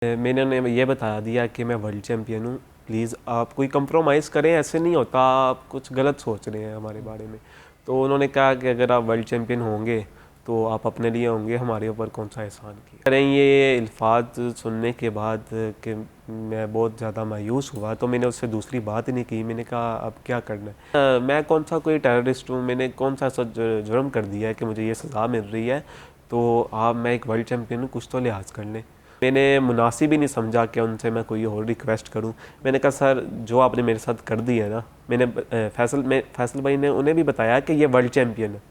मैंने उन्हें ये बता दिया कि मैं वर्ल्ड चैम्पियन हूँ, प्लीज़ आप कोई कंप्रोमाइज़ करें, ऐसे नहीं होता, आप कुछ गलत सोच रहे हैं हमारे बारे में। तो उन्होंने कहा कि अगर आप वर्ल्ड चैम्पियन होंगे तो आप अपने लिए होंगे, हमारे ऊपर कौन सा एहसान किया। करें ये अल्फाज सुनने के बाद कि मैं बहुत ज़्यादा मायूस हुआ, तो मैंने उससे दूसरी बात ही नहीं की। मैंने कहा अब क्या करना है, मैं कौन सा कोई टेररिस्ट हूँ, मैंने कौन सा ऐसा जुर्म कर दिया है कि मुझे ये सज़ा मिल रही है। तो आप, मैं एक वर्ल्ड चैम्पियन हूँ, कुछ तो लिहाज कर लें। मैंने मुनासिब ही नहीं समझा कि उनसे मैं कोई और रिक्वेस्ट करूं। मैंने कहा सर जो आपने मेरे साथ कर दिया है ना, मैंने फैसल भाई ने उन्हें भी बताया कि ये वर्ल्ड चैम्पियन है।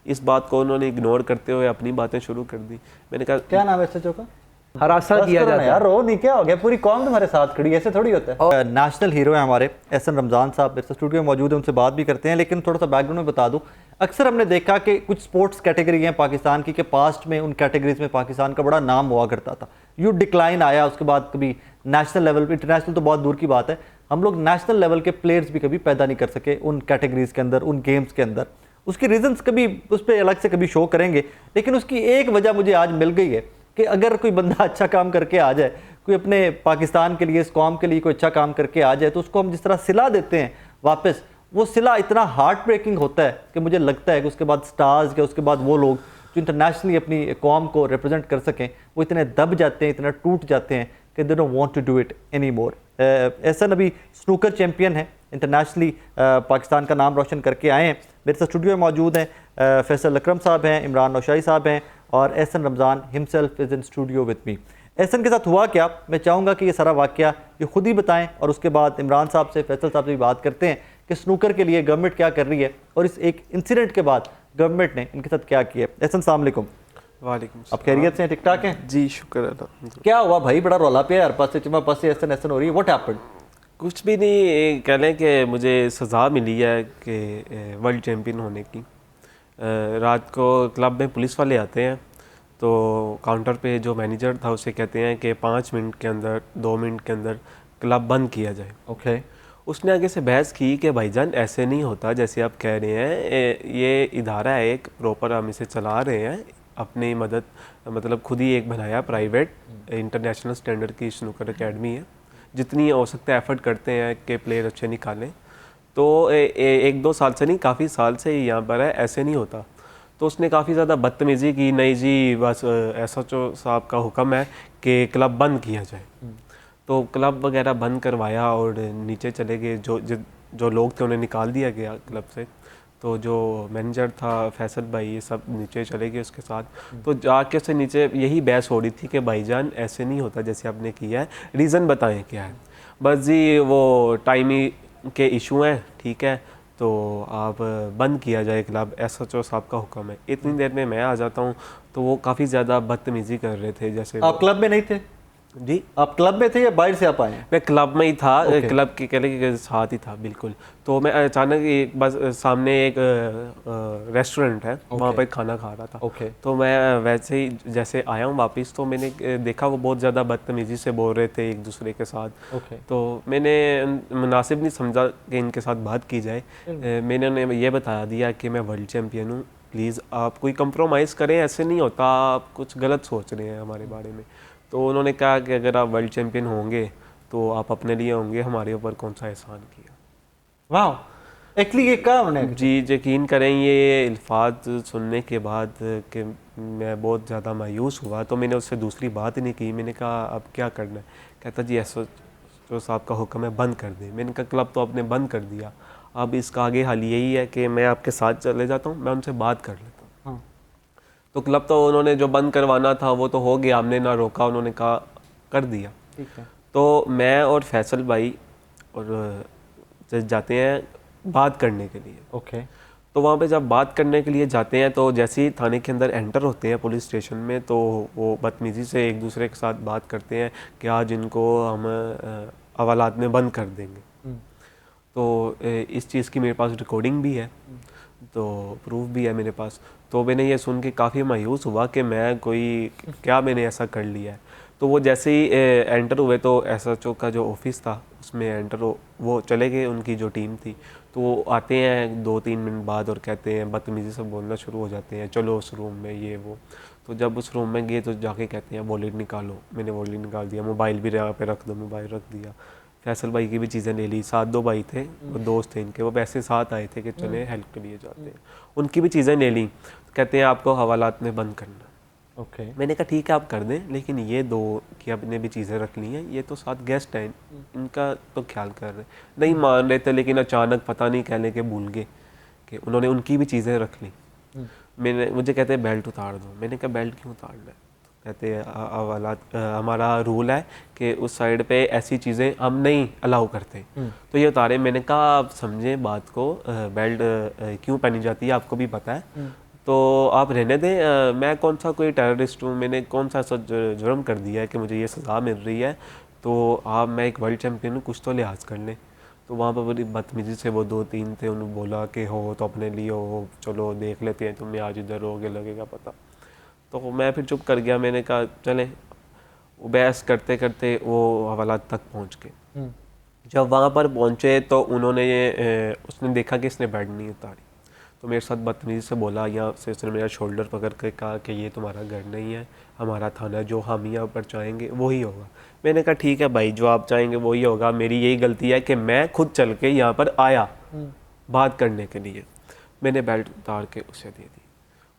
इस बात को उन्होंने इग्नोर करते हुए अपनी बातें शुरू कर दी। मैंने कहा क्या नाम है एसएचओ का? हरासा बस किया करो ना जाता यार, है। रो नहीं, क्या हो गया? पूरी कौम तुम्हारे साथ खड़ी, ऐसे थोड़ी होता है। और नेशनल हीरो हैं हमारे एहसन रमज़ान साहब, मेरे स्टूडियो में मौजूद है, उनसे बात भी करते हैं। लेकिन थोड़ा सा बैकग्राउंड में बता दूं, अक्सर हमने देखा कि कुछ स्पोर्ट्स कैटेगरी हैं पाकिस्तान की, कि पास्ट में उन कैटेगरीज में पाकिस्तान का बड़ा नाम हुआ करता था। यू डिक्लाइन आया, उसके बाद कभी नेशनल लेवल पर, इंटरनेशनल तो बहुत दूर की बात है, हम लोग नेशनल लेवल के प्लेयर्स भी कभी पैदा नहीं कर सके उन कैटेगरीज के अंदर, उन गेम्स के अंदर। उसकी रीजंस कभी उस पर अलग से कभी शो करेंगे, लेकिन उसकी एक वजह मुझे आज मिल गई है कि अगर कोई बंदा अच्छा काम करके आ जाए, कोई अपने पाकिस्तान के लिए, इस कौम के लिए कोई अच्छा काम करके आ जाए, तो उसको हम जिस तरह सिला देते हैं वापस, वो सिला इतना हार्ट ब्रेकिंग होता है कि मुझे लगता है कि उसके बाद स्टार्स या उसके बाद वो लोग जो इंटरनेशनली अपनी कौम को रिप्रेजेंट कर सकें, वो इतने दब जाते हैं, इतना टूट जाते हैं कि they don't want to do it any more. Ahsan अभी स्नूकर चैम्पियन है, इंटरनेशनली पाकिस्तान का नाम रोशन करके आए हैं। मेरे साथ स्टूडियो में मौजूद हैं फैसल अकरम साहब हैं, इमरान नौशाई साहब हैं, और Ahsan Ramzan himself is in studio with me. Ahsan के साथ हुआ क्या, मैं चाहूँगा कि ये सारा वाक़या ये खुद ही बताएं, और उसके बाद इमरान साहब से, फैसल साहब से भी बात करते हैं कि स्नूकर के लिए गवर्नमेंट क्या कर रही है, और इस एक इंसिडेंट के बाद गवर्नमेंट ने इनके साथ क्या किया। एहसन अस्सलाम वालेकुम। वालेकुम आप खैरियत से हैं, ठीक ठाक हैं? जी शुक्र अल्लाह। क्या हुआ भाई, बड़ा रौला पे यार, पास से चुमा पास से एहसन एहसन हो रही है, व्हाट हैपेंड? कुछ भी नहीं, कह लें कि मुझे सज़ा मिली है कि वर्ल्ड चैम्पियन होने की। रात को क्लब में पुलिस वाले आते हैं, तो काउंटर पे जो मैनेजर था उसे कहते हैं कि 5 मिनट के अंदर, 2 मिनट के अंदर क्लब बंद किया जाए। ओके। उसने आगे से बहस की कि भाईजान ऐसे नहीं होता जैसे आप कह रहे हैं, ये इदारा है एक प्रॉपर, हम इसे चला रहे हैं अपनी मदद, मतलब खुद ही एक बनाया प्राइवेट इंटरनेशनल स्टैंडर्ड की स्नूकर एकेडमी है, जितनी हो सकता है एफर्ट करते हैं कि प्लेयर अच्छे निकालें। तो 1-2 साल से नहीं, काफ़ी साल से यहाँ पर है, ऐसे नहीं होता। तो उसने काफ़ी ज़्यादा बदतमीज़ी की, नहीं जी बस एसएचओ साहब का हुक्म है कि क्लब बंद किया जाए। तो क्लब वगैरह बंद करवाया और नीचे चले गए। जो लोग थे उन्हें निकाल दिया गया क्लब से। तो जो मैनेजर था फैसल भाई, ये सब नीचे चले गए उसके साथ। तो जाके से नीचे यही बहस हो रही थी कि भाईजान ऐसे नहीं होता जैसे आपने किया है, रीज़न बताएं क्या है। बस जी वो टाइम के इशू हैं, ठीक है, तो आप बंद किया जाए क्लब, एसएचओ साहब का हुक्म है। इतनी देर में मैं आ जाता हूँ, तो वो काफ़ी ज़्यादा बदतमीज़ी कर रहे थे। जैसे आप क्लब में नहीं थे? जी, आप क्लब में थे या बाहर से आप आए हैं? मैं क्लब में ही था। Okay. क्लब के कहने के साथ ही था बिल्कुल। तो मैं अचानक बस सामने एक रेस्टोरेंट है, वहाँ पर खाना खा रहा था। Okay. तो मैं वैसे ही जैसे आया हूँ वापस, तो मैंने देखा वो बहुत ज़्यादा बदतमीज़ी से बोल रहे थे एक दूसरे के साथ। Okay. तो मैंने मुनासिब नहीं समझा कि इनके साथ बात की जाए। मैंने उन्हें ये बता दिया कि मैं वर्ल्ड चैम्पियन हूँ, प्लीज़ आप कोई कंप्रोमाइज़ करें, ऐसे नहीं होता, आप कुछ गलत सोच रहे हैं हमारे बारे में। तो उन्होंने कहा कि अगर आप वर्ल्ड चैम्पियन होंगे तो आप अपने लिए होंगे, हमारे ऊपर कौन सा एहसान किया। वाह, एक्चुअली ये क्या होने? जी यकीन करें, ये अल्फाज सुनने के बाद कि मैं बहुत ज़्यादा मायूस हुआ, तो मैंने उससे दूसरी बात ही नहीं की। मैंने कहा अब क्या करना है। कहता जी एसएचओ साहब का हुक्म है, बंद कर दें। मैंने कहा क्लब तो आपने बंद कर दिया, अब इसका आगे हल यही है कि मैं आपके साथ चले जाता हूँ, मैं उनसे बात कर लेता हूँ। तो क्लब तो उन्होंने जो बंद करवाना था वो तो हो गया, हमने ना रोका, उन्होंने कहा कर दिया। ठीक है। तो मैं और फैसल भाई और जाते हैं बात करने के लिए। ओके। तो वहाँ पे जब बात करने के लिए जाते हैं, तो जैसे ही थाने के अंदर एंटर होते हैं पुलिस स्टेशन में, तो वो बदतमीज़ी से एक दूसरे के साथ बात करते हैं कि आज इनको हम हवालात में बंद कर देंगे। तो इस चीज़ की मेरे पास रिकॉर्डिंग भी है, तो प्रूफ भी है मेरे पास। तो मैंने ये सुन के काफ़ी मायूस हुआ कि मैं कोई क्या मैंने ऐसा कर लिया है। तो वो जैसे ही एंटर हुए, तो एसएचओ का जो ऑफिस था उसमें एंटर हो, वो चले गए, उनकी जो टीम थी। तो वो आते हैं 2-3 मिनट बाद और कहते हैं, बदतमीज़ी से बोलना शुरू हो जाते हैं, चलो उस रूम में, ये वो। तो जब उस रूम में गए तो जाके कहते हैं वॉलेट निकालो, मैंने वॉलेट निकाल दिया, मोबाइल भी यहाँ पे रख दो, मोबाइल रख दिया। फैसल भाई की भी चीज़ें ले ली, साथ 2 भाई थे, वो दोस्त थे इनके, वो वैसे साथ आए थे कि चले हेल्प के लिए जाते हैं, उनकी भी चीज़ें ले ली। कहते हैं आपको हवालात में बंद करना। ओके। मैंने कहा ठीक है आप कर दें, लेकिन ये 2 कि आपने भी चीज़ें रख ली हैं, ये तो साथ गेस्ट हैं, इनका तो ख्याल कर रहे नहीं मान रहे थे, लेकिन अचानक पता नहीं कहने के भूल गए कि उन्होंने उनकी भी चीज़ें रख ली। मुझे कहते हैं बेल्ट उतार दो, मैंने कहा बेल्ट क्यों उतारना है? कहते हैं हवालात हमारा रूल है कि उस साइड पे ऐसी चीज़ें हम नहीं अलाउ करते। तो ये उतारे। मैंने कहा आप समझें बात को, बेल्ट क्यों पहनी जाती है आपको भी पता है, तो आप रहने दें। मैं कौन सा कोई टेररिस्ट हूँ, मैंने कौन सा ऐसा जुर्म कर दिया है कि मुझे ये सज़ा मिल रही है, तो आप मैं एक वर्ल्ड चैम्पियन हूँ, कुछ तो लिहाज कर लें। तो वहाँ पर बड़ी बदतमीज़ी से वो 2-3 थे, उन्होंने बोला कि हो तो अपने लिए हो, चलो देख लेते हैं, तुम्हें आज इधर होगे लगेगा पता। तो मैं फिर चुप कर गया, मैंने कहा चलें। वो बहस करते करते वो हवालात तक पहुँच गए। जब वहाँ पर पहुँचे तो उन्होंने उसने देखा कि इसने बेल्ट नहीं उतारी, तो मेरे साथ बदतमीज़ी से बोला, यहाँ से उसने मेरा शोल्डर पकड़ के कहा कि ये तुम्हारा घर नहीं है, हमारा थाना, जो हम यहाँ पर चाहेंगे वही होगा। मैंने कहा ठीक है भाई, जो आप चाहेंगे वही होगा, मेरी यही गलती है कि मैं खुद चल के यहाँ पर आया बात करने के लिए। मैंने बेल्ट उतार के उसे दे दी,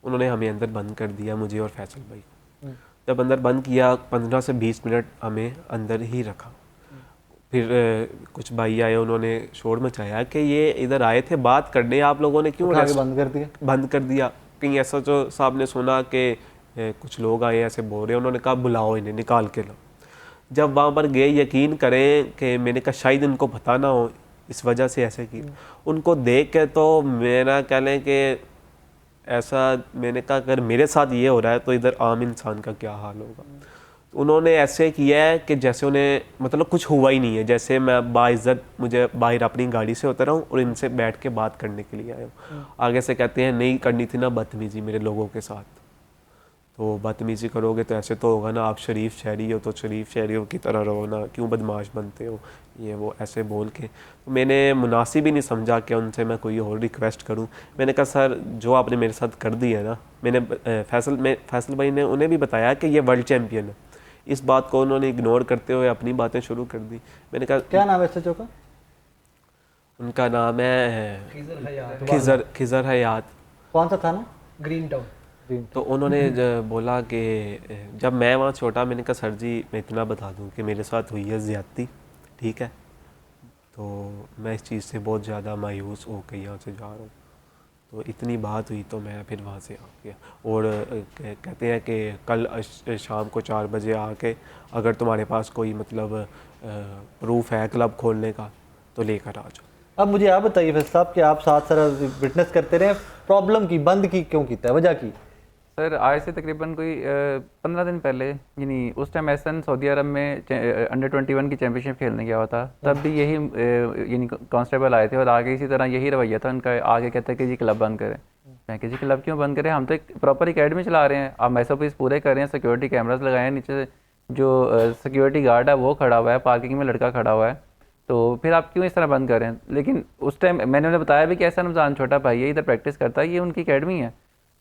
उन्होंने हमें अंदर बंद कर दिया, मुझे और फैसल भाई को। जब अंदर बंद किया 15 से 20 मिनट हमें अंदर ही रखा। फिर कुछ भाई आए, उन्होंने शोर मचाया कि ये इधर आए थे बात करने, आप लोगों ने क्यों बंद कर दिया। कहीं ऐसा जो साहब ने सुना कि कुछ लोग आए ऐसे बोल रहे हैं, उन्होंने कहा बुलाओ इन्हें, निकाल के लो। जब वहाँ पर गए, यकीन करें कि मैंने कहा शायद इनको पता ना हो, इस वजह से ऐसे की। उनको देख के तो मेरा कह लें कि ऐसा, मैंने कहा अगर मेरे साथ ये हो रहा है तो इधर आम इंसान का क्या हाल होगा। उन्होंने ऐसे किया है कि जैसे उन्हें मतलब कुछ हुआ ही नहीं है, जैसे मैं बाइज्जत मुझे बाहर अपनी गाड़ी से उतरा हूँ और इनसे बैठ के बात करने के लिए आया हूँ। आगे से कहते हैं नहीं करनी थी ना बदतमीज़ी मेरे लोगों के साथ, तो बदतमीज़ी करोगे तो ऐसे तो होगा ना, आप शरीफ शहरी हो तो शरीफ शहरियों की तरह रहो ना, क्यों बदमाश बनते हो, ये वो ऐसे बोल के। तो मैंने मुनासिब ही नहीं समझा कि उनसे मैं कोई और रिक्वेस्ट करूं। मैंने कहा सर जो आपने मेरे साथ कर दिया है ना, मैंने फैसल भाई ने उन्हें भी बताया कि ये वर्ल्ड चैम्पियन है, इस बात को उन्होंने इग्नोर करते हुए अपनी बातें शुरू कर दी। मैंने कहा क्या नाम है एसएचओ का? उनका नाम है खिजर हयात। कौन सा थाना? Green town. तो उन्होंने बोला कि जब मैं वहाँ छोटा, मैंने कहा सर जी मैं इतना बता दूं कि मेरे साथ हुई है ज़्यादती, ठीक है, तो मैं इस चीज़ से बहुत ज़्यादा मायूस हो के यहाँ से जा रहा हूँ। तो इतनी बात हुई तो मैं फिर वहाँ से आ गया। और कहते हैं कि कल शाम को 4 बजे आके अगर तुम्हारे पास कोई मतलब प्रूफ है क्लब खोलने का तो लेकर आ जाओ। अब मुझे आप बताइए फैसल साहब कि आप साथ सारा विटनेस करते रहे, प्रॉब्लम की बंद की क्यों की, वजह की? सर आज से तकरीबन कोई 15 दिन पहले, यानी उस टाइम एहसन सऊदी अरब में अंडर 21 की चैम्पियनशिप खेलने गया हुआ था, तब भी यही यानी कांस्टेबल आए थे और आगे इसी तरह यही रवैया था उनका, आगे कहते हैं कि जी क्लब बंद करें। मैं कि जी क्लब क्यों बंद करें, हम तो एक प्रॉपर एकेडमी चला रहे हैं, आप एसओपीज़ पूरे कर रहे हैं, सिक्योरिटी कैमरास लगाए हैं, नीचे जो सिक्योरिटी गार्ड है वो खड़ा हुआ है, पार्किंग में लड़का खड़ा हुआ है, तो फिर आप क्यों इस तरह बंद कर रहे हैं। लेकिन उस टाइम मैंने उन्हें बताया भी कि ऐसा रमज़ान छोटा भाई है, इधर प्रैक्टिस करता है, ये उनकी एकेडमी है।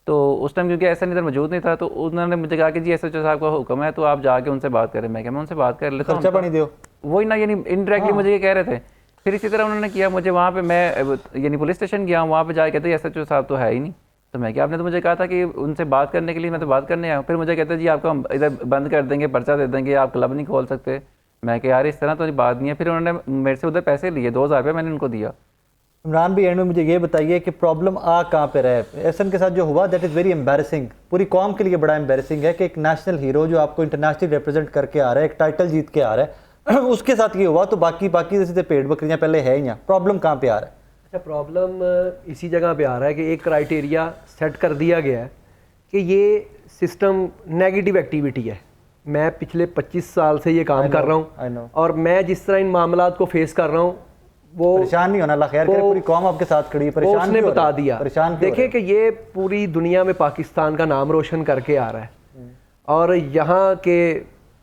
तो उस टाइम क्योंकि ऐसा इधर मौजूद नहीं था, तो उन्होंने मुझे कहा कि जी एसएचओ साहब का हुक्म है तो आप जाके उनसे बात करें। मैं उनसे बात कर लेता हूँ, खर्चा पानी दो, वही ना, यानी इनडायरेक्टली मुझे ये कह रहे थे। फिर इसी तरह उन्होंने किया, मुझे वहाँ पे मैं यानी पुलिस स्टेशन गया, वहाँ पे जाके कहते एसएचओ साहब तो है ही नहीं। तो मैं क्या, आपने तो मुझे कहा था कि उनसे बात करने के लिए, मैं तो बात करने आया हूँ। फिर मुझे कहते जी आपको हम इधर बंद कर देंगे, पर्चा दे देंगे, आप क्लब नहीं खोल सकते। मैं कि यार इस तरह तो बात नहीं है। फिर उन्होंने मेरे से उधर पैसे लिए, 2000 रुपये मैंने उनको दिया। इमरान भी एंड में मुझे ये बताइए कि प्रॉब्लम आ कहाँ पे रहे? एहसन के साथ जो हुआ दैट इज़ वेरी एम्बैरेसिंग, पूरी कौम के लिए बड़ा एम्बैरेसिंग है कि एक नेशनल हीरो जो आपको इंटरनेशनली रिप्रेजेंट करके आ रहा है, एक टाइटल जीत के आ रहा है, उसके साथ ये हुआ। तो बाकी जैसे पेट बकरियाँ पहले है यहाँ, प्रॉब्लम कहाँ पे आ रहा है? अच्छा, प्रॉब्लम इसी जगह पे आ रहा है कि एक क्राइटेरिया सेट कर दिया गया है कि ये सिस्टम नेगेटिव एक्टिविटी है। मैं पिछले 25 साल से ये काम कर रहा हूँ और मैं जिस तरह इन मामलात को फेस कर रहा हूँ, वो परेशान नहीं होना, अल्लाह खैर करे, पूरी कौम आपके साथ खड़ी है, परेशान उसने बता दिया। परेशान देखें कि ये पूरी दुनिया में पाकिस्तान का नाम रोशन करके आ रहा है और यहाँ के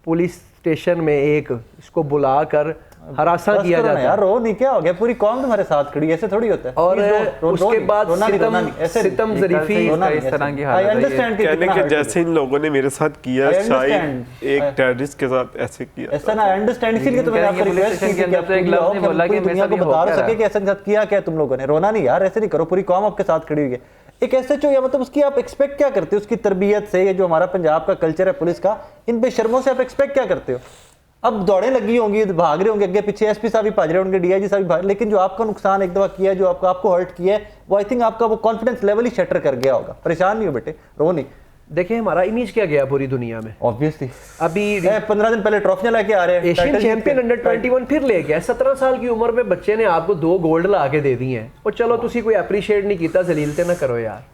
पुलिस स्टेशन में एक इसको बुलाकर हरासा बस किया करो ना जाता यार, है। रो नहीं, क्या हो गया, पूरी कौम तुम्हारे साथ खड़ी, ऐसे थोड़ी होता है। और Please don't, रो उसके नहीं, बाद रोना नहीं, रोना सितम नहीं, ऐसे नहीं। सितम एक तरह ज़रीफ़ी से रोना इसका नहीं, इस तरह की I हालत है ये। understand कि कहने कितना के hurt जैसे इन लोगों ने मेरे साथ किया, I शायद understand. एक टेररिस्ट के साथ ऐसे किया। ऐसा ना अंडरस्टैंड, इसीलिए तो मैंने कहेंगे आपको पुलिस रिक्वेस्ट स्टेशन की के कि अंदर आप तो एक पूरी लफ्ज़ आओ, नहीं कि हम बोला कि पूरी मेरे दुनिया साथ को ये हो बता क्या सके रहा कि ऐसा के साथ किया क्या है तुम लोगों ने। रोना नहीं यार, ऐसे नहीं करो, पूरी कौम आपके साथ खड़ी हुई है। एक एसएचओ या मतलब उसकी आप एक्सपेक्ट क्या करते हो, उसकी तरबियत से, ये जो हमारा पंजाब का कल्चर है पुलिस का, इन बेशर्मों से आप एक्सपेक्ट क्या करते हो। अब दौड़ें लगी होंगी, भाग रहे होंगे आगे पीछे, एसपी साहब भी भाग रहे होंगे, डीआईजी साहब भी भाग, लेकिन जो आपका नुकसान एक दफा किया है, जो आपको हर्ट किया है, वो आई थिंक आपका वो कॉन्फिडेंस लेवल ही शटर कर गया होगा। परेशान नहीं हो बेटे, रो नहीं। देखिए हमारा इमेज क्या गया पूरी दुनिया में। ऑब्वियसली अभी 15 दिन पहले ट्रॉफियां लेके आ रहे हैं, एशियन टाइटल चैंपियन जीत के। अंडर 21 फिर ले गया। 17 साल की उम्र में बच्चे ने आपको 2 गोल्ड ला के दे दी हैं, और चलो तुसी कोई अप्रीशिएट नहीं किया, जलीलते ना करो यार।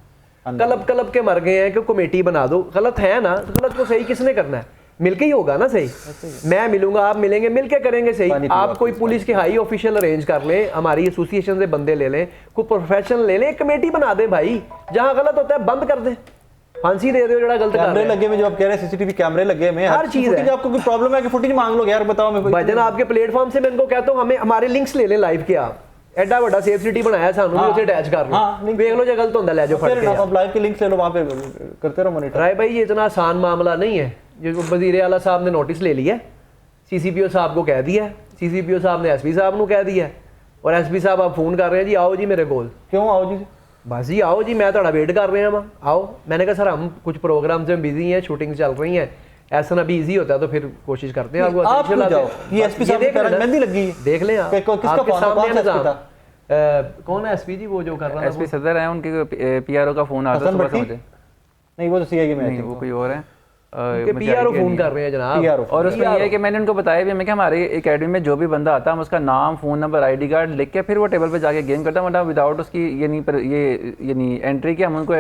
कलब के मर गए हैं कि कमेटी बना दो। गलत है ना, तो गलत को सही किसने करना है, मिलके ही होगा ना सही। मैं मिलूंगा, आप मिलेंगे, मिलके करेंगे सही। आप कोई पुलिस के हाई ऑफिशियल अरेंज कर लें, हमारी एसोसिएशन से बंदे ले लें, कोई प्रोफेशनल ले लें, एक कमेटी बना दे भाई, जहां गलत होता है बंद कर दे, फांसी दे दो जड़ा गलत कर कैमरे रहा है। लगे में, जो आप कह रहे हैं सीसीटीवी कैमरे लगे में, हर चीज़ है। आपको कोई प्रॉब्लम है कि फुटेज मांग लो यार, बताओ मेरे को। भजन आपके प्लेटफॉर्म से मैं इनको कहता हूं हमें हमारे लिंक्स ले लें लाइव के। आप एडा बड़ा सेफ सिटी बनाया सानू भी उसे अटैच कर लो, देख लो जो गलत होता ले जाओ फट फिर के। आप लाइव के लिंक्स ले लो, वहां पे करते रहो मॉनिटर। राय भाई ये इतना आसान मामला नहीं है। जो वजीर आला साहब ने नोटिस ले लिया, सीसीपीओ साहब को कह दिया, सीसीपीओ साहब ने एसपी साहब को कह दिया, और एसपी साहब आप फोन कर रहे हैं जी आओ जी मेरे कोल। क्यों आओ जी, बस जी आओ जी, मैं थोड़ा वेट कर रहे हैं, आओ। मैंने कहा सर हम कुछ प्रोग्राम से बिजी हैं, शूटिंग चल रही है, ऐसा ना भी इजी होता है तो फिर कोशिश करते हैं आपको आप क्यों जाओ, ये एसपी साहब की तरह मेहंदी लगी है, देख लें आप, किसका आपके फोन सामने कौन सा निजाम। था? कौन है एसपी जी वो जो कर रहा था? एसपी सदर है, उनके पीआरओ का फोन आता है हसन सुबह भट्टी? मुझे। नहीं वो तो सीआईए में नहीं वो कोई और है, मुझे पीआरओ idea फोन नहीं कर है। रहे हैं जनाब। PRO और उसमें ये है कि मैंने उनको बताया भी, मैं कि हमारे एकेडमी में जो भी बंदा आता है हम उसका नाम, फ़ोन नंबर, आईडी कार्ड लिख के फिर वो टेबल पे जाके गेम करता है, वरना विदाउट उसकी ये एंट्री के हम उनको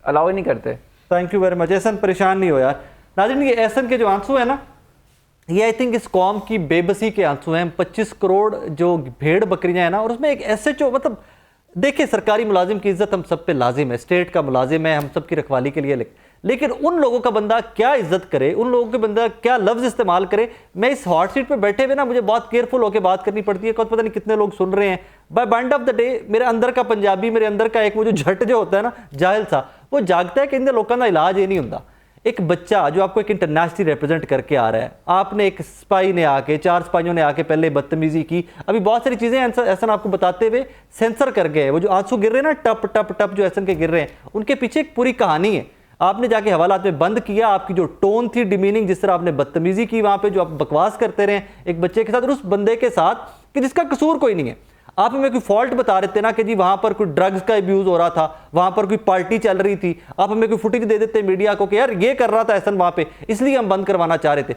अलाउ ही नहीं करते। Thank you very much. Ahsan परेशान नहीं हो यार। नाज़रीन ये एहसन के जो आंसू है ना, ये आई थिंक इस कौम की बेबसी के आंसू हैं। 25 करोड़ जो भेड़ बकरियां हैं ना, और उसमें एक एसएचओ, मतलब देखिए सरकारी मुलाजिम की इज्जत हम सब पे लाजिम है, स्टेट का मुलाजिम है, हम सब की रखवाली के लिए, लेकिन उन लोगों का बंदा क्या इज्जत करे, उन लोगों के बंदा क्या लफ्ज़ इस्तेमाल करे। मैं इस हॉट सीट पे बैठे हुए ना, मुझे बहुत केयरफुल होकर बात करनी पड़ती है, पता नहीं कितने लोग सुन रहे हैं। By end of the day मेरे अंदर का पंजाबी, मेरे अंदर का एक वो जो झट जो होता है ना, जाहिल सा, वो जागता है कि इन लोगों का इलाज ये नहीं होता। एक बच्चा जो आपको एक इंटरनेशनली रिप्रेजेंट करके आ रहा है, आपने एक स्पाई ने आके, 4 स्पाइयों ने आके पहले बदतमीजी की, अभी बहुत सारी चीज़ें एहसन आपको बताते हुए सेंसर कर गए। वो जो आंसू गिर रहे हैं ना, टप टप टप जो एहसन के गिर रहे हैं, उनके पीछे एक पूरी कहानी है। आपने जाके हवालात में बंद किया, आपकी जो टोन थी डिमीनिंग, जिस तरह आपने बदतमीजी की वहाँ पे, जो आप बकवास करते रहे एक बच्चे के साथ, और उस बंदे के साथ कि जिसका कसूर कोई नहीं है। आप हमें कोई फॉल्ट बता रहे थे ना कि जी वहाँ पर कोई ड्रग्स का अब्यूज़ हो रहा था, वहाँ पर कोई पार्टी चल रही थी, आप हमें कोई फुटेज दे देते मीडिया को कि यार ये कर रहा था एहसन वहाँ पे, इसलिए हम बंद करवाना चाह रहे थे।